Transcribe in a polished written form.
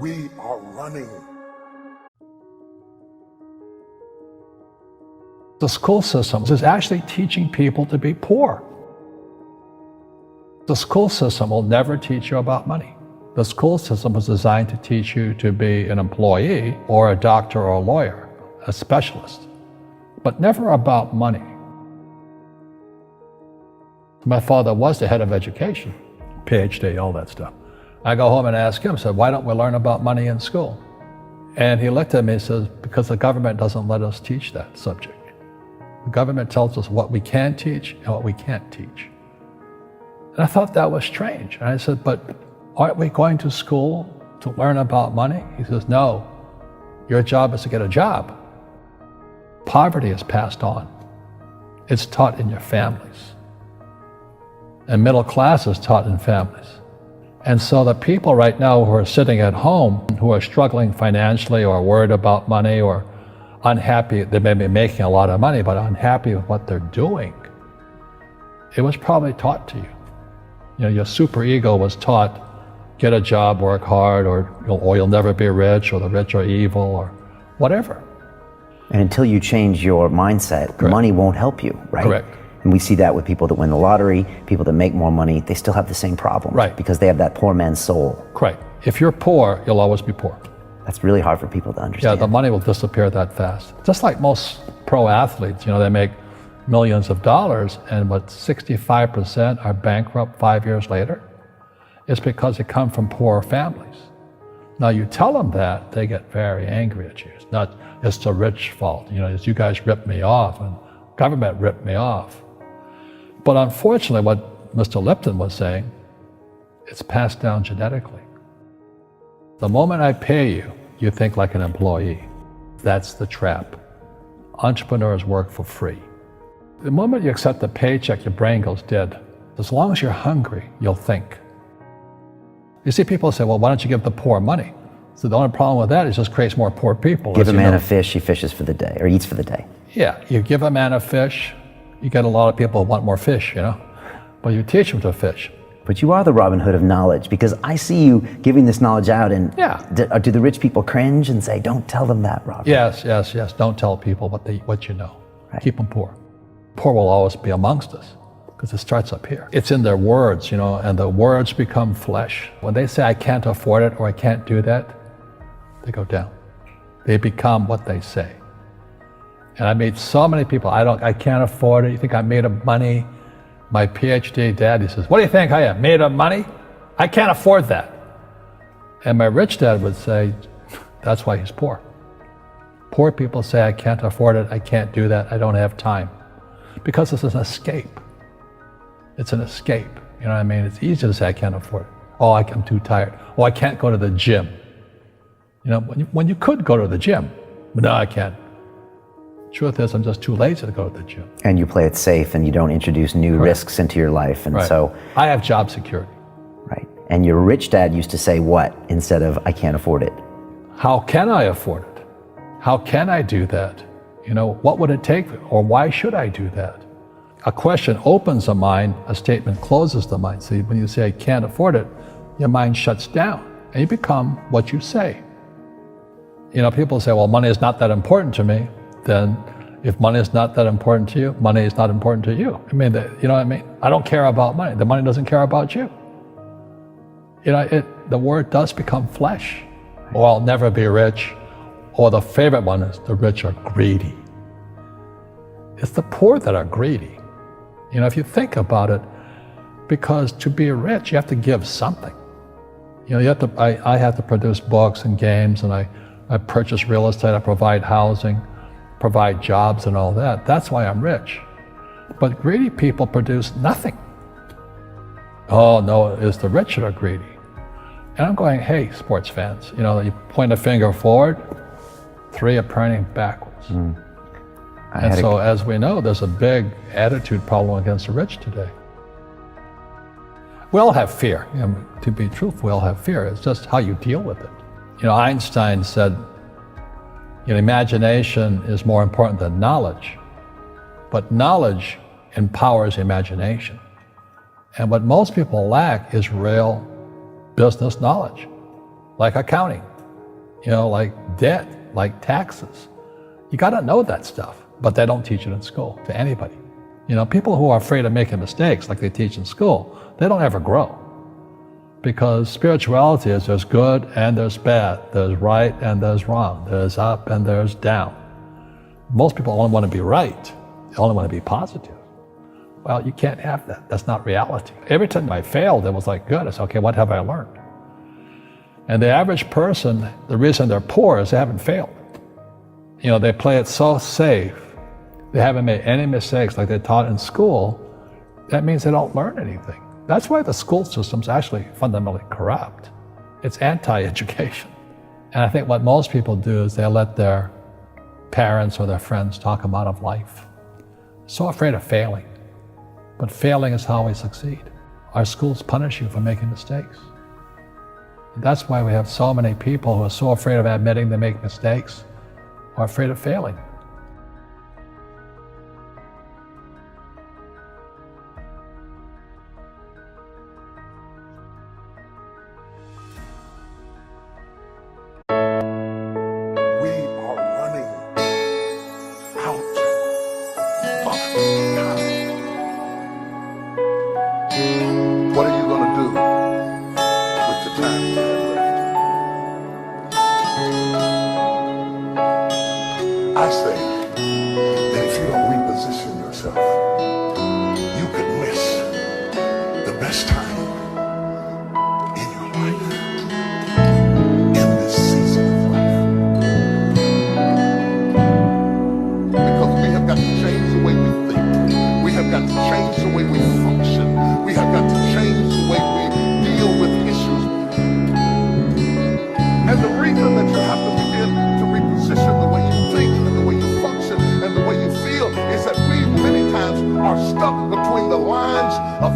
we are running. The school system is actually teaching people to be poor. The school system will never teach you about money. The school system was designed to teach you to be an employee or a doctor or a lawyer, a specialist, but never about money. My father was the head of education, PhD, all that stuff. I go home and ask him, I said, why don't we learn about money in school? And he looked at me and says, because the government doesn't let us teach that subject. The government tells us what we can teach and what we can't teach. And I thought that was strange. And I said, but aren't we going to school to learn about money? He says, no, your job is to get a job. Poverty is passed on. It's taught in your families. And middle class is taught in families. And so the people right now who are sitting at home, who are struggling financially or worried about money or unhappy, they may be making a lot of money, but unhappy with what they're doing, it was probably taught to you. You know, your superego was taught, get a job, work hard, or you'll never be rich, or the rich are evil, or whatever. And until you change your mindset, Correct. Money won't help you, right? Correct. And we see that with people that win the lottery, people that make more money, they still have the same problem. Right. Because they have that poor man's soul. Right. If you're poor, you'll always be poor. That's really hard for people to understand. Yeah, the money will disappear that fast. Just like most pro athletes, they make millions of dollars, and 65% are bankrupt 5 years later. It's because they come from poor families. Now you tell them that, they get very angry at you. It's not, it's the rich fault. It's you guys ripped me off and government ripped me off. But unfortunately, what Mr. Lipton was saying, it's passed down genetically. The moment I pay you, you think like an employee. That's the trap. Entrepreneurs work for free. The moment you accept the paycheck, your brain goes dead. As long as you're hungry, you'll think. You see people say, well, why don't you give the poor money? So the only problem with that is it just creates more poor people. Give a man a fish, he fishes for the day, or eats for the day. Yeah, you give a man a fish, you get a lot of people who want more fish, but you teach them to fish. But you are the Robin Hood of knowledge, because I see you giving this knowledge out, and do the rich people cringe and say, don't tell them that, Robin? Yes. Don't tell people what you know. Right. Keep them poor. Poor will always be amongst us, because it starts up here. It's in their words, and the words become flesh. When they say, I can't afford it, or I can't do that, they go down. They become what they say. And I meet so many people, I can't afford it. You think I'm made of money? My PhD dad, he says, what do you think I am, made of money? I can't afford that. And my rich dad would say, that's why he's poor. Poor people say, I can't afford it, I can't do that, I don't have time. Because it's an escape. It's an escape, you know what I mean? It's easy to say, I can't afford it. Oh, I'm too tired. Oh, I can't go to the gym. When you could go to the gym, but no, I can't. Truth is, I'm just too lazy to go to the gym. And you play it safe, and you don't introduce new risks into your life, and so... I have job security. Right. And your rich dad used to say what instead of, I can't afford it? How can I afford it? How can I do that? What would it take, or why should I do that? A question opens the mind, a statement closes the mind. See, when you say, I can't afford it, your mind shuts down, and you become what you say. People say, well, money is not that important to me. Then if money is not that important to you, money is not important to you. You know what I mean? I don't care about money. The money doesn't care about you. The word does become flesh. Or I'll never be rich. Or the favorite one is the rich are greedy. It's the poor that are greedy. If you think about it, because to be rich, you have to give something. I have to produce books and games, and I purchase real estate, I provide housing, provide jobs and all that. That's why I'm rich. But greedy people produce nothing. Oh no, it's the rich that are greedy. And I'm going, hey, sports fans, you point a finger forward, 3 are pointing backwards. And so as we know, there's a big attitude problem against the rich today. We all have fear. To be truthful, we all have fear. It's just how you deal with it. Einstein said, imagination is more important than knowledge, but knowledge empowers imagination. And what most people lack is real business knowledge, like accounting. like debt, like taxes. You got to know that stuff, but they don't teach it in school to anybody. People who are afraid of making mistakes like they teach in school, they don't ever grow. Because spirituality is there's good and there's bad, there's right and there's wrong, there's up and there's down. Most people only want to be right, they only want to be positive. Well, you can't have that. That's not reality. Every time I failed, it was like, good. I said, okay, what have I learned? And the average person, the reason they're poor is they haven't failed. They play it so safe. They haven't made any mistakes like they taught in school. That means they don't learn anything. That's why the school system's actually fundamentally corrupt. It's anti-education. And I think what most people do is they let their parents or their friends talk them out of life. So afraid of failing. But failing is how we succeed. Our schools punish you for making mistakes. And that's why we have so many people who are so afraid of admitting they make mistakes or afraid of failing. What are you going to do with the time you have left? I say that if you don't reposition yourself, you could miss the best time in your life, in this season of life. Because we have got to change the way we think. We have got to change the way we function. We have got to change the way we deal with issues. And the reason that you have to begin to reposition the way you think and the way you function and the way you feel is that we many times are stuck between the lines of